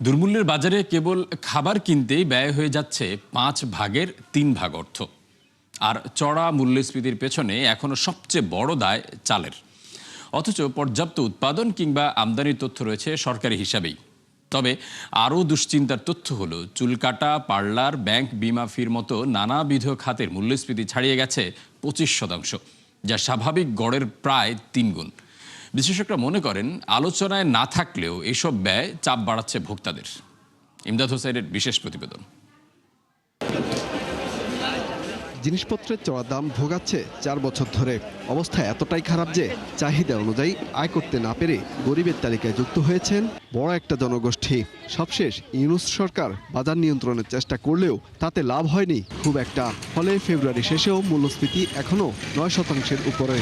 দুর্মূল্যের বাজারে কেবল খাবার কিনতেই ব্যয় হয়ে যাচ্ছে 5 ভাগের 3 ভাগ অর্থ। আর চড়া মূল্যস্ফীতির পেছনে এখনো সবচেয়ে বড় দায় চালের। অথচ পর্যাপ্ত উৎপাদন কিংবা আমদানির তথ্য রয়েছে সরকারি হিসাবেই। তবে আরও দুশ্চিন্তার তথ্য হলো চুল কাটা, পার্লার, ব্যাংক, বিমা ফির মতো নানাবিধ খাতের মূল্যস্ফীতি ছাড়িয়ে গেছে 25%, যা স্বাভাবিক গড়ের প্রায় 3 গুণ। বিশেষজ্ঞরা মনে করেন আলোচনায় না থাকলেও এসব ব্যয় চাপ বাড়াচ্ছে ভোক্তাদের। ইমদাদ হোসেনের বিশেষ প্রতিবেদন। জিনিসপত্রের চড়া দাম ভোগাচ্ছে 4 বছর ধরে। অবস্থা এতটাই খারাপ যে চাহিদা অনুযায়ী আয় করতে না পেরে গরিবের তালিকায় যুক্ত হয়েছেন বড় একটা জনগোষ্ঠী। সবশেষ ইউনূস সরকার বাজার নিয়ন্ত্রণের চেষ্টা করলেও তাতে লাভ হয়নি খুব একটা। ফলে ফেব্রুয়ারি শেষেও মূল্যস্ফীতি এখনও 9%-এর উপরে।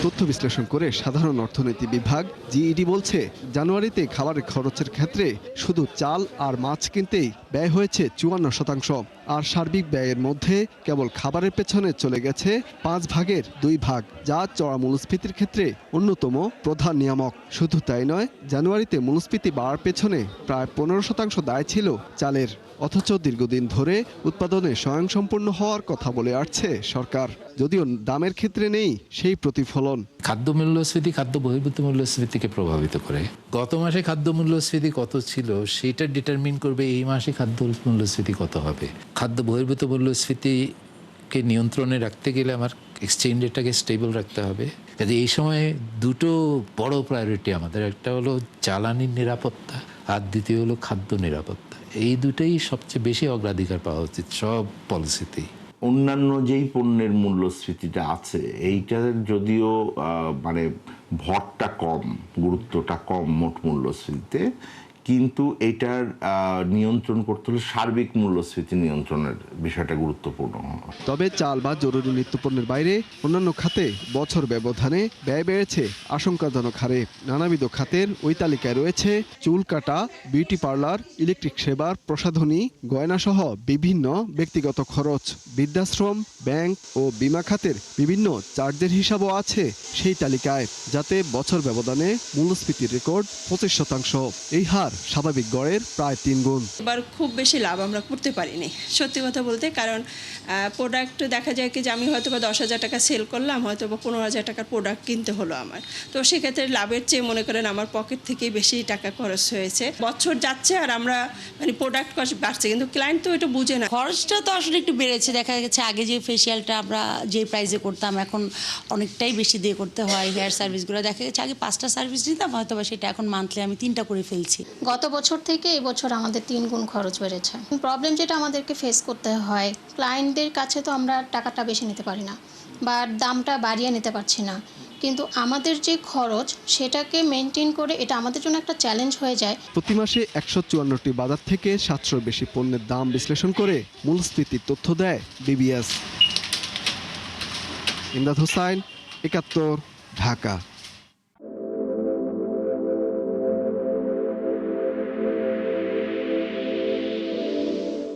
তথ্য বিশ্লেষণ করে সাধারণ অর্থনীতি বিভাগ জিইডি বলছে, জানুয়ারিতে খাবারের খরচের ক্ষেত্রে শুধু চাল আর মাছ কিনতেই ব্যয় হয়েছে 54%। আর সার্বিক ব্যয়ের মধ্যে কেবল খাবারের পেছনে চলে গেছে 5 ভাগের 2 ভাগ, যা চড়া মূল্যস্ফীতির ক্ষেত্রে অন্যতম প্রধান নিয়ামক। শুধু তাই নয়, জানুয়ারিতে মূল্যস্ফীতি বাড়ার পেছনে প্রায় 15% দায় ছিল চালের। অথচ দীর্ঘদিন ধরে উৎপাদনে স্বয়ংসম্পূর্ণ হওয়ার কথা বলে আসছে সরকার, যদিও দামের ক্ষেত্রে নেই সেই প্রতিফলন। খাদ্য মূল্যস্ফীতি খাদ্য বহির্ভূত মূল্যস্ফীতিকে প্রভাবিত করে। গত মাসে খাদ্য মূল্যস্ফীতি কত ছিল সেটা ডিটারমিন করবে এই মাসে খাদ্য মূল্যস্ফীতি কত হবে। খাদ্য বহির্ভূত মূল্যস্ফীতিকে নিয়ন্ত্রণে রাখতে গেলে আমার এক্সচেঞ্জ রেটটাকে স্টেবল রাখতে হবে। কাজে এই সময়ে দুটো বড় প্রায়োরিটি আমাদের, একটা হলো জ্বালানির নিরাপত্তা আর দ্বিতীয় হলো খাদ্য নিরাপত্তা। এই দুটোই সবচেয়ে বেশি অগ্রাধিকার পাওয়া উচিত সব পলিসিতেই। অন্যান্য যেই পণ্যের মূল্যস্ফীতিটা আছে এইটার যদিও মানে ভরটা কম, গুরুত্বটা কম মোট মূল্যস্ফীতিতে, কিন্তু এটার নিয়ন্ত্রণ করতে হলে সার্বিক মূল্যস্ফীতি নিয়ন্ত্রণের বিষয়টা গুরুত্বপূর্ণ। তবে চাল বা জরুরি নিত্যপণ্যের বাইরে অন্যান্য খাতে বছর ব্যবধানে ব্যয় বেড়েছে আশঙ্কাজনক হারে। নানাবিধ খাতের ওই তালিকায় রয়েছে চুল কাটা, বিউটি পার্লার, ইলেকট্রিক সেবার, প্রসাধনী, গয়নাসহ বিভিন্ন ব্যক্তিগত খরচ। বৃদ্ধাশ্রম, ব্যাংক ও বিমা খাতের বিভিন্ন চার্জের হিসাবও আছে সেই তালিকায়, যাতে বছর ব্যবধানে মূল্যস্ফীতির রেকর্ড 25%। এই হার স্বাভাবিক গড়ের প্রায় 3 গুণ। এবার খুব বেশি লাভ আমরা করতে পারিনি সত্যি কথা বলতে, কারণ প্রোডাক্ট দেখা যায় কি যে আমি হয়তো বা 10,000 টাকা সেল করলাম, হয়তো বা 15,000 টাকার প্রোডাক্ট কিনতে হলো আমার। তো সেক্ষেত্রে লাভের চেয়ে মনে করেন আমার পকেট থেকেই বেশি টাকা খরচ হয়েছে। বছর যাচ্ছে আর আমরা মানে প্রোডাক্ট কস্ট বাড়ছে, কিন্তু ক্লায়েন্ট তো এটা বুঝে না। খরচটা তো আসলে একটু বেড়েছে। দেখা গেছে আগে যে ফেসিয়ালটা আমরা যে প্রাইসে করতাম এখন অনেকটাই বেশি দিয়ে করতে হয়। হেয়ার সার্ভিসগুলো দেখা গেছে আগে 5টা সার্ভিস নিতাম, হয়তো বা সেটা এখন মান্থলি আমি 3টা করে ফেলছি। গত বছর থেকে এই বছর আমাদের 3 গুণ খরচ বেড়েছে। প্রবলেম যেটা আমাদেরকে ফেস করতে হয়, ক্লায়েন্টদের কাছে তো আমরা টাকাটা বেশি নিতে পারি না বা দামটা বাড়িয়ে নিতে পারছি না, কিন্তু আমাদের যে খরচ সেটাকে মেনটেন করে এটা আমাদের জন্য একটা চ্যালেঞ্জ হয়ে যায়। প্রতি মাসে 154টি বাজার থেকে 700 বেশি পণ্যের দাম বিশ্লেষণ করে মূল্যস্ফীতির তথ্য দেয় বিবিএস। ইমদাদ হোসেন, 71, ঢাকা।